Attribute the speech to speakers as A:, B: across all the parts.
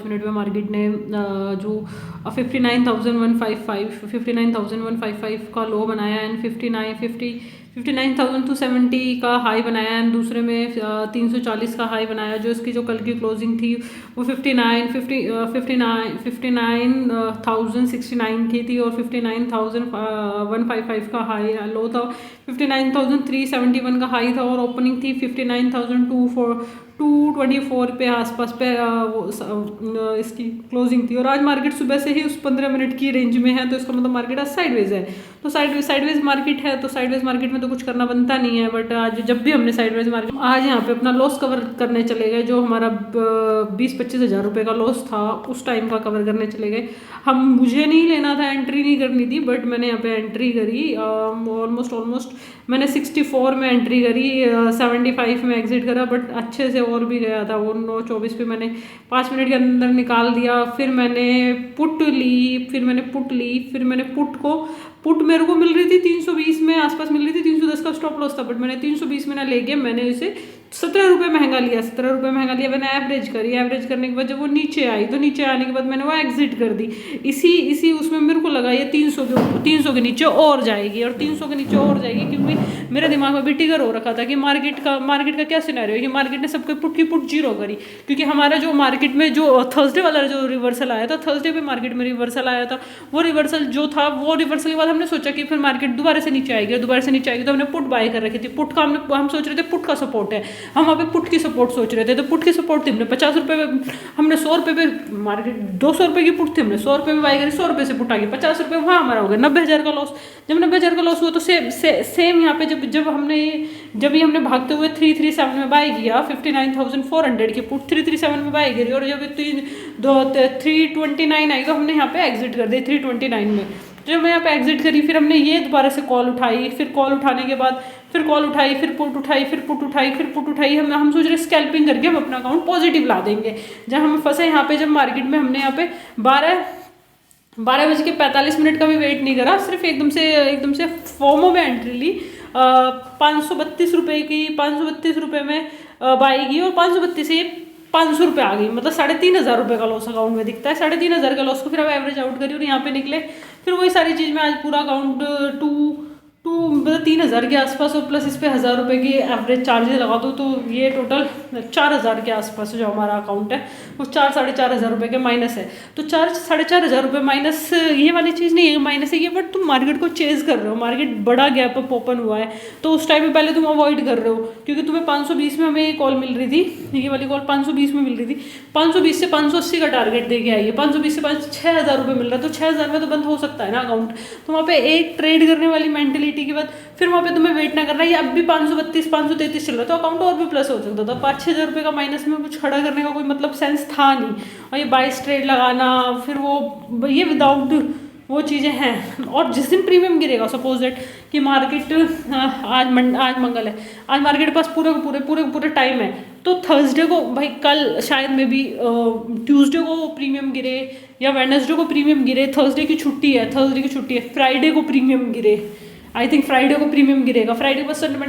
A: Minute में market ने जो 59,155 का लो बनाया एंड 59,270 का हाई बनाया एंड दूसरे में 340 का हाई बनाया। जो इसकी जो कल की क्लोजिंग थी वो 59,069 की थी और 59,155 का हाई लो था। 59,371 का हाई था और ओपनिंग थी 59,224 पे आसपास पे इसकी क्लोजिंग थी। और आज मार्केट सुबह से ही उस 15 मिनट की रेंज में है, तो इसका मतलब मार्केट आज साइडवेज है। तो साइडवेज मार्केट है, तो साइडवेज मार्केट में तो कुछ करना बनता नहीं है। बट आज जब भी हमने साइडवेज मार्केट आज यहाँ पे अपना लॉस कवर करने चले गए, जो हमारा 20-25 हज़ार रुपये का लॉस था उस टाइम का कवर करने चले गए। मुझे नहीं लेना था, एंट्री नहीं करनी थी, बट मैंने यहाँ पे एंट्री करी। ऑलमोस्ट मैंने 64 में एंट्री करी, 75 में एग्जिट करा, बट अच्छे से और भी गया था। वो 9:24 पे मैंने 5 मिनट के अंदर निकाल दिया। फिर मैंने पुट ली, फिर मैंने पुट मेरे को मिल रही थी 320 में आसपास मिल रही थी। 310 का स्टॉप लॉस था, बट मैंने 320 में ना लेके मैंने इसे 17 रुपये महंगा लिया। 17 रुपये महंगा लिया, मैंने एवरेज करी। एवरेज करने के बाद जब वो नीचे आई, तो नीचे आने के बाद मैंने वो एग्जिट कर दी। इसी उसमें मेरे को लगा ये 300 के नीचे और जाएगी, और 300 के नीचे और जाएगी, क्योंकि मेरे दिमाग में भी टिगर हो रखा था कि मार्केट का क्या सिनेरियो है कि मार्केट ने सबके पुट की पुट जीरो करी। क्योंकि हमारा जो मार्केट में जो थर्सडे वाला जो रिवर्सल आया था, थर्सडे पे मार्केट में रिवर्सल आया था, वो रिवर्सल जो था, वो रिवर्सल के बाद हमने सोचा कि फिर मार्केट दोबारा से नीचे आएगी, तो हमने पुट बाय कर रखी थी। पुट का हम सोच रहे थे पुट का सपोर्ट है, हम वहाँ पे पुट की सपोर्ट सोच रहे थे। तो पुट की सपोर्ट थी, हमने 50 रुपये में, हमने 100 रुपये पे मार्केट 200 रुपये की पुट थी, हमने 100 रुपये में बाय करी, 100 रुपये से पुट आ गई 50 रुपये, वहाँ हमारा हो गया 90,000 का लॉस। जब 90,000 का लॉस हुआ तो सेम यहाँ पे जब हमने भागते हुए 337 में बाय किया, 59,400 की पुट 337 में बाय करी, और जब 329 आई तो हमने यहाँ पे एग्जिट कर दी 329 में। जब मैं यहाँ पे एग्जिट करी, फिर हमने ये दोबारा से कॉल उठाई, फिर कॉल उठाने के बाद फिर कॉल उठाई, फिर पुट उठाई, फिर पुट उठाई। हम सोच रहे स्कैल्पिंग करके हम अपना अकाउंट पॉजिटिव ला देंगे। जब हम फंसे यहाँ पे, जब मार्केट में हमने यहाँ पे 12:45 का भी वेट नहीं करा, सिर्फ एकदम से फोमो में एंट्री ली। 532 रुपये में बाई की, और 532 से 500 रुपये आ गई, मतलब 3,500 रुपये का लॉस अकाउंट में दिखता है। 3,500 का लॉस को फिर अब एवरेज आउट करी और यहाँ पे निकले। फिर वही सारी चीज़ में आज पूरा अकाउंट मतलब 3,000 के आसपास, और प्लस इस पर 1,000 रुपये की एवरेज चार्जेस लगा दो, तो ये टोटल 4,000 के आसपास जो हमारा अकाउंट है वो 4-4,500 रुपये के माइनस है। तो 4-4,500 रुपये माइनस ये वाली चीज़ नहीं है, माइनस है ये, बट तुम मार्केट को चेज कर रहे हो। मार्केट बड़ा गैप अप ओपन हुआ है, तो उस टाइम में पहले तुम अवॉइड कर रहे हो, क्योंकि तुम्हें 520 में हमें ये कॉल मिल रही थी, ये वाली कॉल 520 में मिल रही थी। 520 से 580 का टारगेट दे के आई है, 520 से 6,000 रुपये मिल रहा है, तो 6,000 में तो बंद हो सकता है ना अकाउंट। तो वहाँ पे एक ट्रेड करने वाली मेंटेलिटी के बाद फिर वहाँ पे तुम्हें वेट ना करना है। ये अब भी 532-533 चल रहा है, तो अकाउंट और भी प्लस हो सकता था। 5-6 हज़ार रुपये का माइनस में कुछ खड़ा करने का कोई मतलब सेंस था नहीं। और ये 22 ट्रेड लगाना, फिर वो ये विदाउट वो चीज़ें हैं। और जिस दिन प्रीमियम गिरेगा, सपोज दैट कि मार्केट आज मंगल है, आज मार्केट के पास पूरे टाइम है, तो थर्सडे को भाई, कल शायद में भी ट्यूसडे को प्रीमियम गिरे या वेडनेसडे को प्रीमियम गिरे, थर्सडे की छुट्टी है, फ्राइडे को प्रीमियम गिरे। आई थिंक फ्राइडे को प्रीमियम गिरेगा, फ्राइडे को संडे,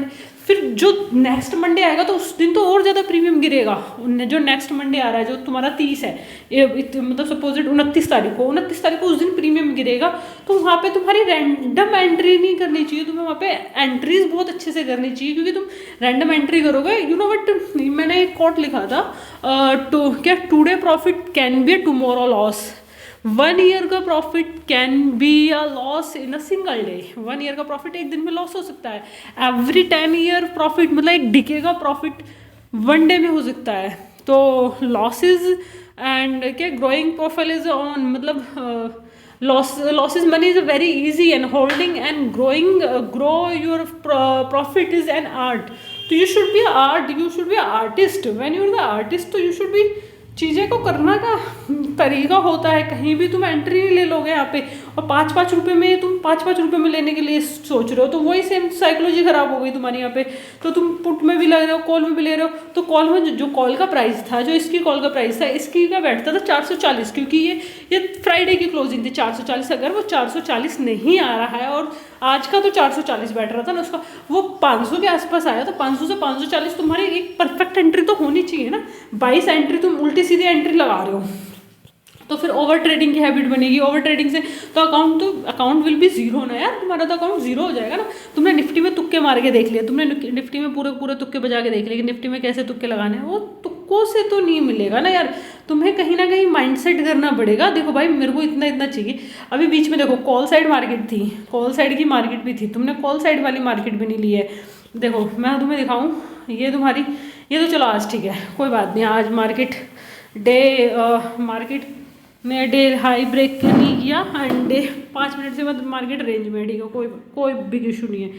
A: फिर जो नेक्स्ट मंडे आएगा तो उस दिन तो और ज़्यादा प्रीमियम गिरेगा। जो नेक्स्ट मंडे आ रहा है, जो तुम्हारा 30 है, मतलब सपोज 29 तारीख को उस दिन प्रीमियम गिरेगा। तो वहाँ पे तुम्हारी रैंडम एंट्री नहीं करनी चाहिए, तुम्हें वहाँ पे एंट्रीज बहुत अच्छे से करनी चाहिए, क्योंकि तुम रैंडम एंट्री करोगे, यू नो बट मैंने एक कोट लिखा था, क्या today profit can be tomorrow loss, 1 year का profit can be a loss in a single day. 1 year का प्रॉफिट एक दिन में लॉस हो सकता है। एवरी 10 ईयर प्रॉफिट, मतलब एक डिके का प्रॉफिट 1 डे में हो सकता है। तो लॉसेज एंड क्या ग्रोइंग प्रोफाइल इज ऑन, मतलब losses money is very easy, and holding and grow your profit is an art. So you should be an artist. When you're the artist, so you should be चीज़ें को करना का तरीका होता है। कहीं भी तुम एंट्री नहीं ले लोगे यहाँ पे, और 5-5 रुपये में तुम 5-5 रुपये में लेने के लिए सोच रहे हो, तो वही सेम साइकोलॉजी खराब हो गई तुम्हारी यहाँ पे। तो तुम पुट में भी ले रहे हो, कॉल में भी ले रहे हो, तो कॉल में जो कॉल का प्राइस था, जो इसकी कॉल का प्राइस था, इसकी का बैठता था 440, क्योंकि ये फ्राइडे की क्लोजिंग थी 440। अगर वो 440 नहीं आ रहा है, और आज का तो 440 बैठ रहा था ना उसका, वो 500 के आसपास आया, तो 500 से 540 तुम्हारी एक परफेक्ट एंट्री तो होनी चाहिए ना। 22 एंट्री तुम उल्टी सीधी एंट्री लगा रहे हो, तो फिर ओवर ट्रेडिंग की हैबिट बनेगी। ओवर ट्रेडिंग से तो अकाउंट विल बी जीरो ना यार, तुम्हारा तो अकाउंट जीरो हो जाएगा ना। तुमने निफ्टी में तुक्के मार के देख लिया, तुमने निफ्टी में पूरे पूरे तुक्के बजा के देख लिया कि निफ्टी में कैसे तुक्के लगाने हैं, वो तुक्कों से तो नहीं मिलेगा ना यार। तुम्हें कहीं ना कहीं माइंडसेट करना पड़ेगा। देखो भाई मेरे को इतना इतना चाहिए। अभी बीच में देखो कॉल साइड मार्केट थी, कॉल साइड की मार्केट भी थी, तुमने कॉल साइड वाली मार्केट भी नहीं ली है। देखो मैं तुम्हें दिखाऊं, ये तुम्हारी, ये तो चलो आज ठीक है कोई बात नहीं, आज मार्केट मार्केट ने डे हाई ब्रेक नहीं किया एंड डे 5 मिनट से बाद मार्केट रेंज में, ठीक है, कोई बिग इशू नहीं है,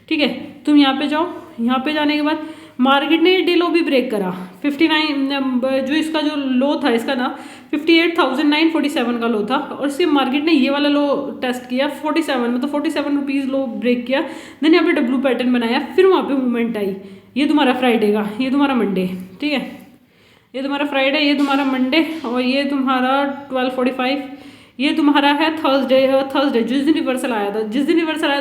A: ठीक है। तुम यहाँ पे जाओ, यहाँ पे जाने के बाद मार्केट ने डे लो भी ब्रेक करा 59, जो इसका जो लो था इसका ना 58,947 का लो था, और सिर्फ मार्केट ने ये वाला लो टेस्ट किया 47, मतलब 47 रुपीज़ लो ब्रेक किया। देन यहाँ पे डब्लू पैटर्न बनाया, फिर वहाँ पे मूवमेंट आई। ये तुम्हारा फ्राइडे का, ये तुम्हारा मंडे, ठीक है, ये तुम्हारा फ्राइडे, ये तुम्हारा मंडे, और ये तुम्हारा 12:45, ये तुम्हारा है थर्सडे जिस दिन रिवर्सल आया था।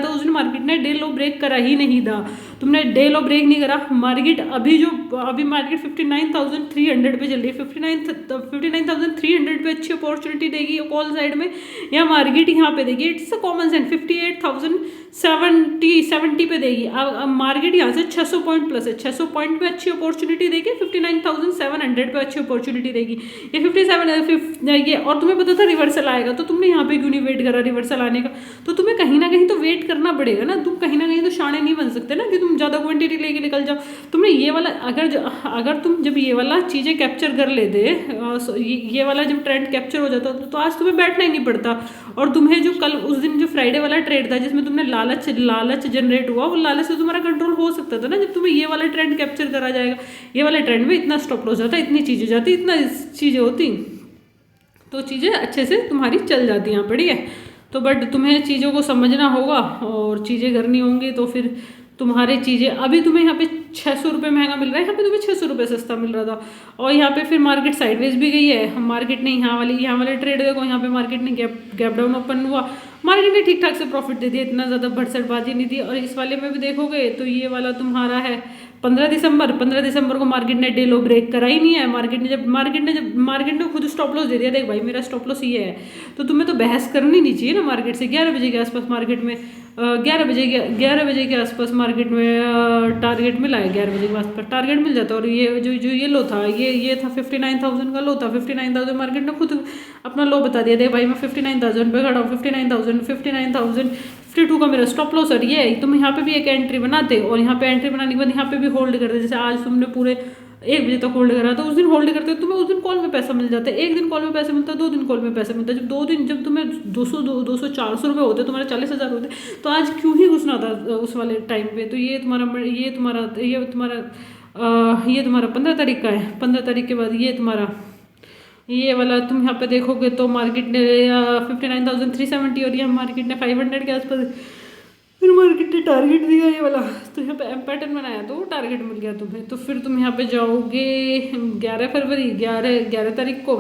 A: उस दिन मार्केट ने डे लो ब्रेक करा ही नहीं था। तुमने डे लो ब्रेक नहीं करा, मार्केट अभी मार्केट 59,300 पे चल रही है। 59,300 पे अच्छी अपॉर्चुनिटी देगी कॉल साइड में, या मार्केट यहाँ पे देगी, इट्स अ कॉमन सेंस। 58,070 पे देगी। अब मार्केट यहाँ से 600 पॉइंट प्लस है, 600 पॉइंट पे अच्छी अपॉर्चुनिटी देगी, 59,700 पे अच्छी अपॉर्चुनिटी देगी। ये 57 ये, और तुम्हें पता था रिवर्सल आएगा, तो तुमने यहाँ पे क्यों नहीं वेट करा रिवर्सल आने का? तो तुम्हें कहीं ना कहीं तो वेट करना पड़ेगा ना, तुम कहीं ना कहीं तो शाणे नहीं बन सकते ना कि तुम ज़्यादा क्वांटिटी लेके निकल जाओ। तुमने ये वाला अगर तुम जब ये वाला चीज़ें कैप्चर कर लेते, ये वाला जब ट्रेंड कैप्चर हो जाता तो आज तुम्हें बैठना ही नहीं पड़ता। और तुम्हें जो कल उस दिन जो फ्राइडे वाला ट्रेड था जिसमें तुमने लालच जनरेट हुआ, वो लालच से तुम्हारा कंट्रोल हो सकता था ना, जब तुम्हें ये वाला ट्रेंड कैप्चर करा जाएगा। ये वाले ट्रेंड में इतना स्टॉप लॉस जाता, इतनी चीज़ें जाती, इतना चीज़ें होती, तो चीज़ें अच्छे से तुम्हारी चल जाती यहाँ पर, ठीक है। तो बट तुम्हें चीज़ों को समझना होगा और चीज़ें करनी होंगी, तो फिर तुम्हारी चीज़ें, अभी तुम्हें यहाँ पे 600 रुपये महंगा मिल रहा है, यहाँ पे तुम्हें 600 रुपये सस्ता मिल रहा था। और यहाँ पे फिर मार्केट साइडवेज भी गई है। मार्केट ने यहाँ वाले ट्रेड देखो, यहाँ पे मार्केट ने गैप डाउन ओपन हुआ, मार्केट ने ठीक ठाक से प्रॉफिट दे दिया, इतना ज़्यादा भरसटबाजी नहीं दी। और इस वाले में भी देखोगे तो ये वाला तुम्हारा है 15 दिसंबर को मार्केट ने डे लो ब्रेक करा ही नहीं है। मार्केट ने खुद स्टॉप लॉस दे दिया, देख भाई मेरा स्टॉप लॉस ये है, तो तुम्हें तो बहस करनी नहीं चाहिए ना मार्केट से। 11 बजे के आसपास मार्केट में 11 बजे के आसपास मार्केट में टारगेट मिला है, 11 बजे के आसपास टारगेट मिल जाता। और ये जो ये लो था, ये था 59,000 का लो था। 59,000 मार्केट ने खुद अपना लो बता दिया, देख भाई मैं 59,000 पे खड़ा हूँ, 59,52 का मेरा स्टॉप लॉस है। ये तुम यहाँ पे भी एक एंट्री बनाते, और यहाँ पे एंट्री बनाने के बाद यहाँ पे भी होल्ड करते। जैसे आज तुमने पूरे 1 बजे तक होल्ड करा, तो उस दिन होल्ड करते तुम्हें उस दिन कॉल में पैसा मिल जाता है। 1 दिन कॉल में पैसा मिलता है, 2 दिन कॉल में पैसा मिलता है। जब तुम्हें 200-400 रुपये होते, तुम्हारे 40,000 होते, तो आज क्यों ही घुसना था उस वाले टाइम पे। तो ये तुम्हारा 15 तारीख का है। 15 तारीख के बाद ये तुम्हारा ये वाला तुम यहाँ पे देखोगे तो मार्केट ने 59,370, और यहाँ मार्केट ने 500 के आसपास, फिर मार्केट ने टारगेट दिया ये वाला, तो यहाँ पे एम पैटर्न बनाया तो वो टारगेट मिल गया तुम्हें। तो फिर तुम यहाँ पे जाओगे 11 तारीख को,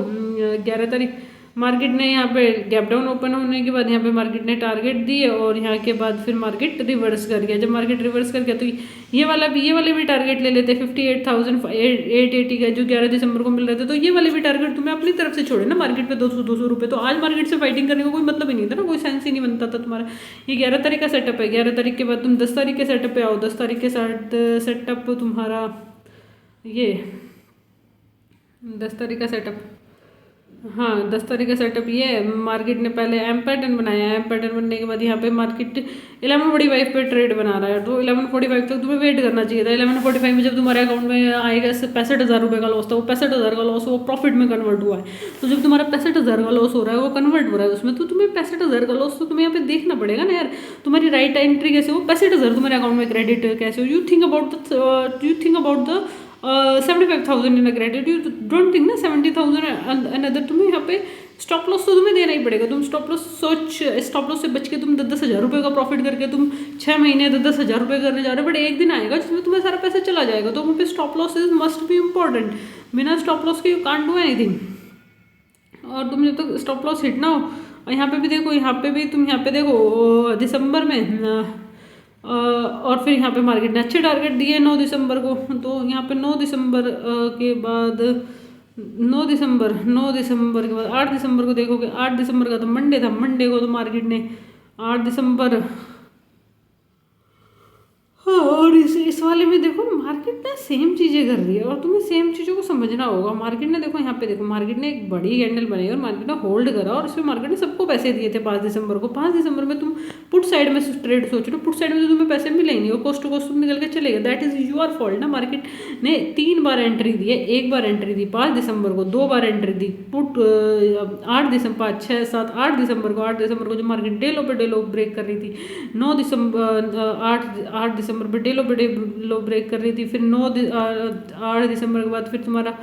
A: 11 तारीख मार्केट ने यहाँ पे गैप डाउन ओपन होने के बाद यहाँ पे मार्केट ने टारगेट दिए, और यहाँ के बाद फिर मार्केट रिवर्स कर गया। जब मार्केट रिवर्स कर गया तो ये वाले भी टारगेट ले लेते 58,880 का, जो 11 दिसंबर को मिल रहे थे। तो ये वाले भी टारगेट तुम्हें अपनी तरफ से छोड़े ना मार्केट पे 200 रुपये। तो आज मार्केट से फाइटिंग करने का कोई मतलब ही नहीं था ना, कोई सेंस ही नहीं बनता था तुम्हारा। ये 11 तारीख का सेटअप है। 11 तारीख के बाद तुम 10 तारीख के सेटअप पे आओ। 10 तारीख के सेटअप तुम्हारा ये 10 तारीख का सेटअप, हाँ 10 तारीख का सेटअप ये है। मार्केट ने पहले एम पैटर्न बनाया, एम पैटर्न बनने के बाद यहाँ पे मार्केट 11:45 पे ट्रेड बना रहा है। तो 11:45 तक तुम्हें वेट करना चाहिए था। 11:45 में जब तुम्हारे अकाउंट में आएगा 65,000 रुपये का लॉस था, वो 65,000 का लॉस वो प्रॉफिट में कन्वर्ट हुआ है। तो जब तुम्हारा 65,000 का लॉस हो रहा है, वो कन्वर्ट हो रहा है उसमें, तो तुम्हें 65,000 का लॉस तो तुम्हें यहाँ पे देखना पड़ेगा ना यार। तुम्हारी राइट एंट्री कैसे हो, 65,000 तुम्हारे अकाउंट में क्रेडिट कैसे हो। You think about the 75,000 in credit, you don't think ना 70,000 अनदर। तुम्हें यहाँ पे स्टॉप लॉस तो तुम्हें देना ही पड़ेगा। तुम स्टॉप लॉस से बच के तुम 10,000 रुपये का प्रॉफिट करके तुम 6 महीने 10,000 रुपये करने जा रहे हो, बट एक दिन आएगा जिसमें तुम्हें सारा पैसा चला जाएगा। तो वहाँ पे stop loss is must be important. बिना स्टॉप लॉस के यू कांट डू एनीथिंग। और तुम जब तक स्टॉप लॉस हिट ना हो, यहाँ पे भी देखो, दिसंबर में और फिर यहाँ पे मार्केट ने अच्छे टारगेट दिए 9 दिसंबर को। तो यहाँ पे 9 दिसंबर के बाद 9 दिसंबर के बाद 8 दिसंबर को देखोगे, 8 दिसंबर का तो मंडे था, मंडे को तो मार्केट ने 8 दिसंबर, हाँ, और इस वाले में देखो मार्केट ना सेम चीज़ें कर रही है और तुम्हें सेम चीज़ों को समझना होगा। मार्केट ने देखो यहाँ पे देखो, मार्केट ने एक बड़ी कैंडल बनाई और मार्केट ने होल्ड करा और इसमें मार्केट ने सबको पैसे दिए थे 5 दिसंबर को। 5 दिसंबर में तुम पुट साइड में ट्रेड सोच रहे हो, पुट साइड में तो तुम्हें पैसे मिलेंगे और कोस्ट टू कोस्ट तुम निकल के चलेगा, दैट इज योर फॉल्ट ना। मार्केट ने 3 बार एंट्री दी है, 1 बार एंट्री दी 5 दिसंबर को, 2 बार एंट्री दी पुट 8 दिसंबर 5 6 7 8 दिसंबर को। 8 दिसंबर को जो मार्केट डे लो पे डे लो ब्रेक कर रही थी, 8 दिसंबर पे डे लो ब्रेक कर रही थी, फिर 8 दिसंबर के बाद फिर तुम्हारा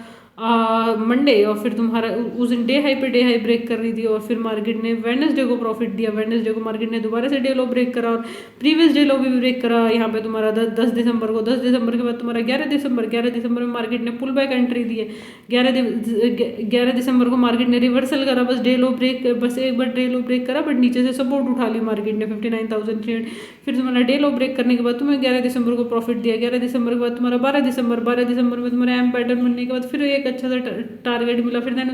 A: मंडे और फिर तुम्हारा उस दिन डे हाई ब्रेक कर रही थी और फिर मार्केट ने वेडनेसडे को प्रॉफिट दिया। वेडनेसडे को मार्केट ने दोबारा से डे लो ब्रेक करा और प्रीवियस डे लो भी ब्रेक करा यहाँ पे तुम्हारा 10 दिसंबर को। 10 दिसंबर के बाद तुम्हारा 11 दिसंबर में मार्केट ने पुल बैक एंट्री दी है। 11 दिसंबर को मार्केट ने रिवर्सल करा, बस डे लो ब्रेक, बस एक बार डे लो ब्रेक करा बट नीचे से सपोर्ट उठा ली मार्केट ने 59,300। फिर तुम्हारा डे लो ब्रेक करने के बाद तुम्हें 11 दिसंबर को प्रॉफिट दिया। 11 दिसंबर के बाद तुम्हारा 12 दिसंबर में तुम्हारा एम पैटर्न बनने के बाद फिर एक अच्छा सा टारगेट मिला, फिर देन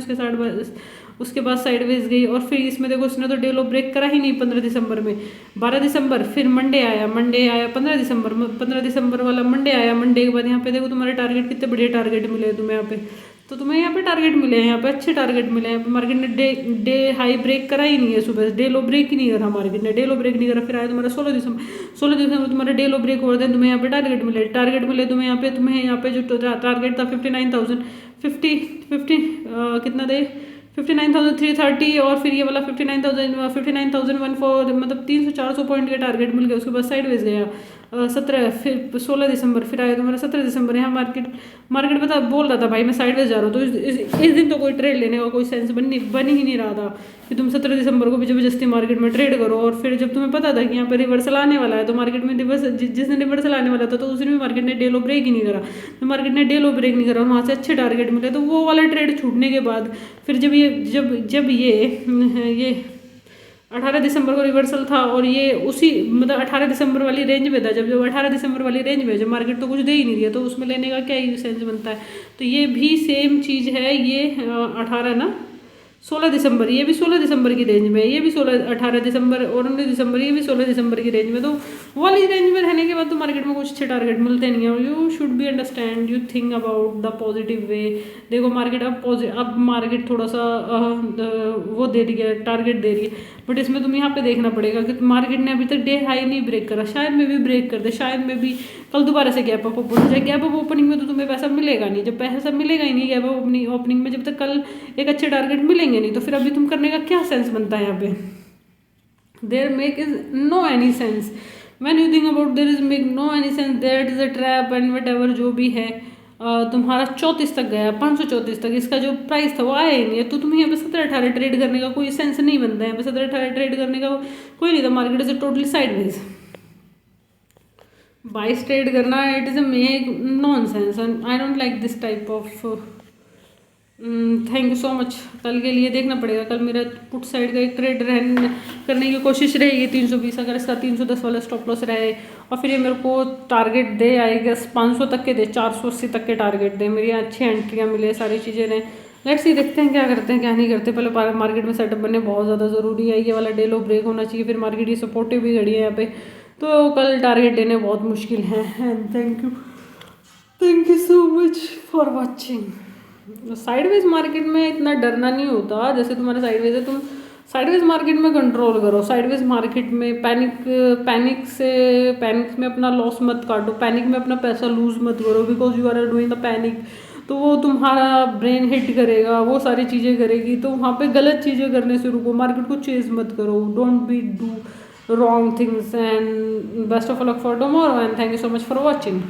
A: उसके बाद साइडवेज गई और फिर इसमें देखो इसने तो डे लो ब्रेक करा ही नहीं 15 दिसंबर में। 12 दिसंबर फिर मंडे आया 15 दिसंबर 15 दिसंबर वाला मंडे आया। मंडे के बाद यहाँ पे देखो तुम्हारे टारगेट कितने बढ़िया टारगेट मिले तुम्हें यहाँ पे, तो तुम्हें यहाँ पे टारगेट मिले हैं, यहाँ पे अच्छे टारगेट मिले हैं। यहाँ पे मार्केट ने डे हाई ब्रेक करा ही नहीं है, सुबह डे लो ब्रेक ही नहीं करा, मार्केट ने डे लो ब्रेक नहीं करा। फिर आया तुम्हारा 16 दिसंबर तुम्हारा डे लो ब्रेक हो रहा है, तुम्हें यहाँ पे टारगेट मिले तुम्हें यहाँ पे जो टारगेट था 59,000 कितना दे 59,330 और फिर ये वाला 59,004 मतलब 300-400 पॉइंट के टारगेट मिल गया। उसके बाद साइडवेज गया 16 दिसंबर, फिर आया तुम्हारा 17 दिसंबर। यहाँ मार्केट बता बोल रहा था भाई मैं साइडवेज जा रहा हूँ, तो इस दिन तो कोई ट्रेड लेने का कोई सेंस बन ही नहीं रहा था कि तुम 17 दिसंबर को भी जबरदस्ती मार्केट में ट्रेड करो। और फिर जब तुम्हें पता था कि यहाँ पे रिवर्सल आने वाला है तो मार्केट में जिस दिन रिवर्सल आने वाला था तो उस दिन भी मार्केट ने डे लो ब्रेक ही नहीं करा, तो मार्केट ने डे लो ब्रेक नहीं करा और वहाँ से अच्छे टारगेट मिले। तो वो वाला ट्रेड छूटने के बाद फिर जब ये 18 दिसंबर को रिवर्सल था और ये उसी मतलब 18 दिसंबर वाली रेंज में था, जब 18 दिसंबर वाली रेंज में जब मार्केट तो कुछ दे ही नहीं दिया तो उसमें लेने का क्या ही सेंस बनता है। तो ये भी सेम चीज़ है, ये 16 दिसंबर, ये भी 16 दिसंबर की रेंज में, ये भी 18 दिसंबर और 19 दिसंबर, ये भी 16 दिसंबर की रेंज में। तो वाली रेंज में रहने के बाद तो मार्केट में कुछ अच्छे टारगेट मिलते नहीं है और you should be understand, you think about the positive way. देखो मार्केट अब मार्केट थोड़ा सा वो दे रही है, टारगेट दे रही है, बट इसमें तुम यहाँ पे देखना पड़ेगा कि मार्केट ने अभी तक डे हाई नहीं ब्रेक करा, शायद में भी ब्रेक कर दे, शायद में भी कल दोबारा से गैप अप ओपन हो जाए। गैप अप ओपनिंग में तो तुम्हें पैसा मिलेगा नहीं, जब पैसा मिलेगा ही नहीं गैप अप ओपनिंग में, जब तक कल एक अच्छे टारगेट मिलेंगे नहीं तो फिर अभी तुम करने का क्या सेंस बनता है यहाँ पे। There make is no any sense when you think about, there is make no any sense, that is a trap and whatever जो भी है। तुम्हारा 34 तक गया, 534 तक, इसका जो प्राइस था वो आया ही नहीं है, तो तुम्हें यहाँ पे 17-18 ट्रेड करने का कोई सेंस नहीं बनता है। यहाँ पे 17-18 ट्रेड करने का कोई नहीं था, मार्केट इज टोटली साइडवेज। बाइस ट्रेड करना it is a make nonsense and I don't like this type of. Thank you so much. कल के लिए देखना पड़ेगा, कल मेरा पुट साइड का एक ट्रेड करने की कोशिश रहेगी 320, अगर इसका 310 वाला स्टॉप लॉस रहे और फिर ये मेरे को टारगेट दे आएगा 500 तक के दे, 480 तक के टारगेट दे, मेरी अच्छी एंट्रियाँ मिले, सारी चीज़ें रहें। लेट्स सी, देखते हैं क्या करते हैं क्या नहीं करते। पहले मार्केट में सेटअप बनने बहुत ज़्यादा ज़रूरी है, ये वाला डे लो ब्रेक होना चाहिए, फिर मार्केट ये सपोर्टिव भी घड़ी है यहाँ पे, तो कल टारगेट लेने बहुत मुश्किल है। And thank you so much for watching. Sideways market में इतना डरना नहीं होता, जैसे तुम्हारा साइडवेज है, तुम साइडवेज मार्केट में कंट्रोल करो। साइडवेज मार्केट में पैनिक में अपना लॉस मत काटो, पैनिक में अपना पैसा लूज मत करो, because you are doing the panic, तो वो तुम्हारा ब्रेन हिट करेगा, वो सारी चीज़ें करेगी, तो वहाँ पे गलत चीज़ें करने से रुको, मार्केट को चेज मत करो, don't be do wrong things, and best of luck for tomorrow, and thank you so much for watching.